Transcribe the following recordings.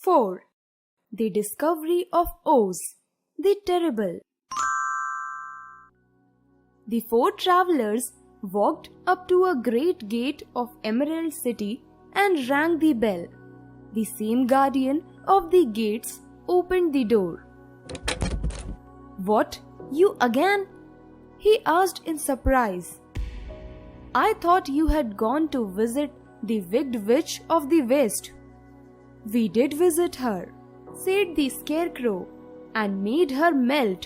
4. The Discovery of Oz, the Terrible. The 4 travelers walked up to a great gate of Emerald City and rang the bell. The same guardian of the gates opened the door. "What, you again?" he asked in surprise. "I thought you had gone to visit the Wicked Witch of the West." "We did visit her," said the Scarecrow, "and made her melt."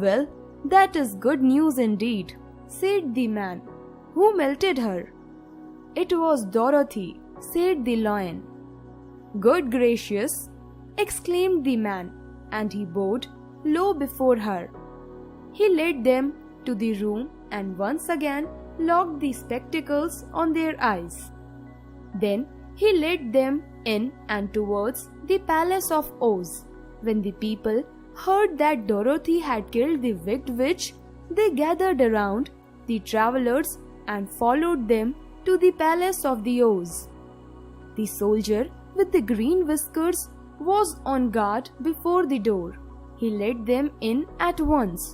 "Well, that is good news indeed," said the man. "Who melted her?" "It was Dorothy," said the Lion. "Good gracious!" exclaimed the man, and he bowed low before her. He led them to the room and once again locked the spectacles on their eyes. Then he led them in and towards the palace of Oz. When the people heard that Dorothy had killed the Wicked Witch, they gathered around the travelers and followed them to the palace of the Oz. The soldier with the green whiskers was on guard before the door. He let them in at once.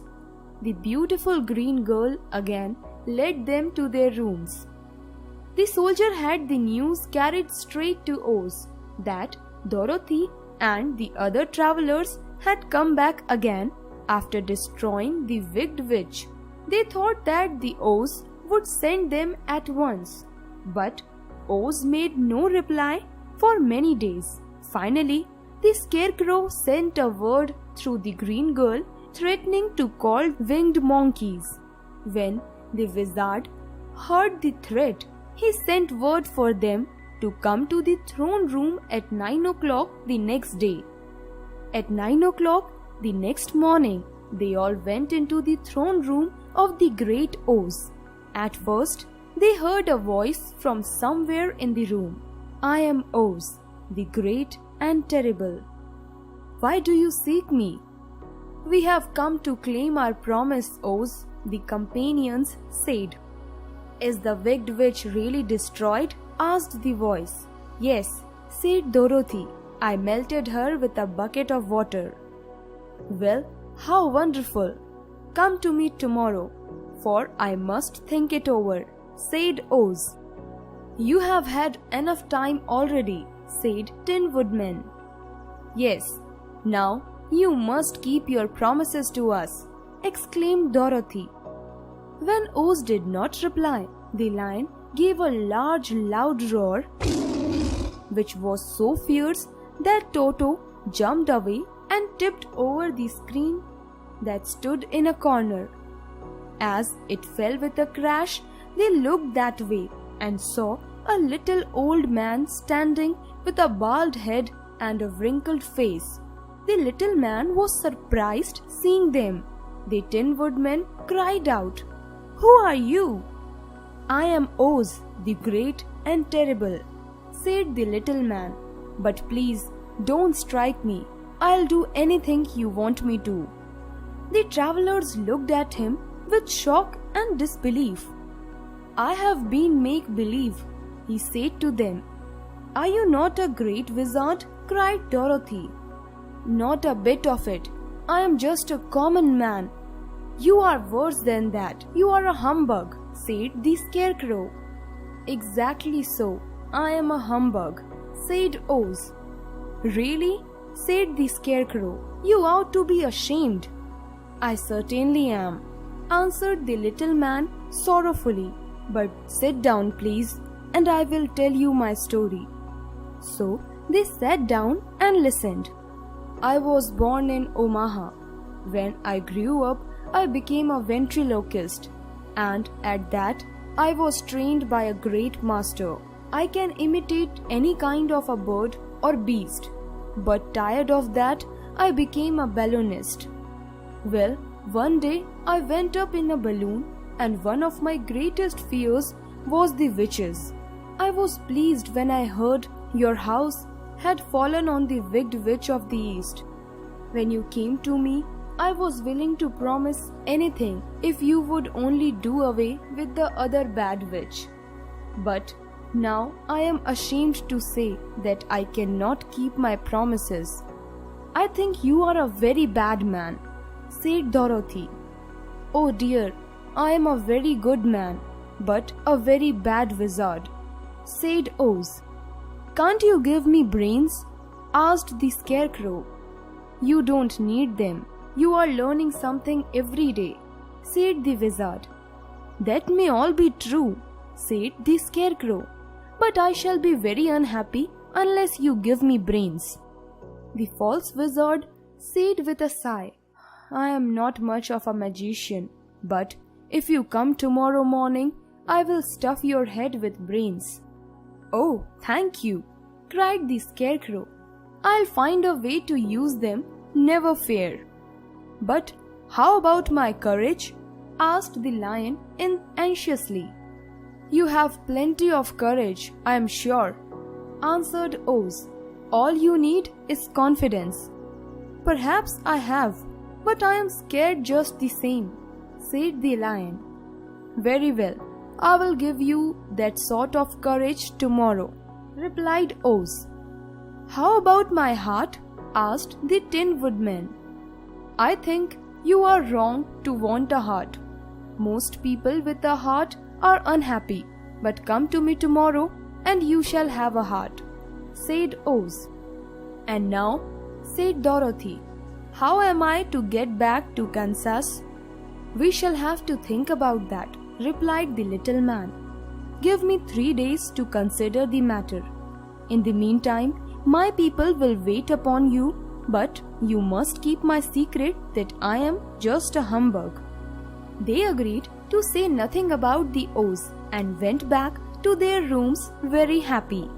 The beautiful green girl again led them to their rooms. The soldier had the news carried straight to Oz that Dorothy and the other travelers had come back again after destroying the Wicked Witch. They thought that the Oz would send them at once, but Oz made no reply for many days. Finally, the Scarecrow sent a word through the green girl threatening to call winged monkeys. When the wizard heard the threat, he sent word for them to come to the throne room at 9 o'clock the next day. At 9 o'clock the next morning, they all went into the throne room of the great Oz. At first, they heard a voice from somewhere in the room. "I am Oz, the great and terrible. Why do you seek me?" "We have come to claim our promise, Oz," the companions said. "Is the Wicked Witch really destroyed?" asked the voice. "Yes," said Dorothy. "I melted her with a bucket of water." "Well, how wonderful! Come to me tomorrow, for I must think it over," said Oz. "You have had enough time already," said Tin Woodman. "Yes, now you must keep your promises to us," exclaimed Dorothy. When Oz did not reply, the lion gave a large, loud roar, which was so fierce that Toto jumped away and tipped over the screen that stood in a corner. As it fell with a crash, they looked that way and saw a little old man standing with a bald head and a wrinkled face. The little man was surprised seeing them. The Tin Woodman cried out, "Who are you?" "I am Oz, the great and terrible," said the little man. "But please don't strike me. I'll do anything you want me to." The travelers looked at him with shock and disbelief. "I have been make-believe," he said to them. "Are you not a great wizard?" cried Dorothy. "Not a bit of it. I am just a common man." "You are worse than that. You are a humbug," said the Scarecrow. "Exactly so. I am a humbug," said Oz. "Really?" said the Scarecrow. "You ought to be ashamed." "I certainly am," answered the little man sorrowfully. "But sit down, please, and I will tell you my story." So they sat down and listened. "I was born in Omaha. When I grew up, I became a ventriloquist, and at that, I was trained by a great master. I can imitate any kind of a bird or beast, but tired of that, I became a balloonist. Well, one day I went up in a balloon, and one of my greatest fears was the witches. I was pleased when I heard your house had fallen on the Wicked Witch of the East. When you came to me, I was willing to promise anything if you would only do away with the other bad witch. But Now I am ashamed to say that I cannot keep my promises. I think you are a very bad man, said Dorothy. Oh dear, I am a very good man, but a very bad wizard, said Oz. Can't you give me brains? Asked the Scarecrow. You don't need them. You are learning something every day, said the wizard. That may all be true, said the Scarecrow, but I shall be very unhappy unless you give me brains. The false wizard said with a sigh, I am not much of a magician, but if you come tomorrow morning, I will stuff your head with brains. Oh, thank you, cried the Scarecrow. I'll find a way to use them, never fear. But how about my courage? Asked the Lion anxiously. You have plenty of courage, I am sure, answered Oz. All you need is confidence. Perhaps I have, but I am scared just the same, said the Lion. Very well, I will give you that sort of courage tomorrow, replied Oz. How about my heart? Asked the Tin Woodman. I think you are wrong to want a heart. Most people with a heart are unhappy, but come to me tomorrow and you shall have a heart, said Oz. And now, said Dorothy, how am I to get back to Kansas? We shall have to think about that, replied the little man. Give me 3 days to consider the matter. In the meantime, my people will wait upon you, but you must keep my secret that I am just a humbug. They agreed to say nothing about the Oz and went back to their rooms very happy.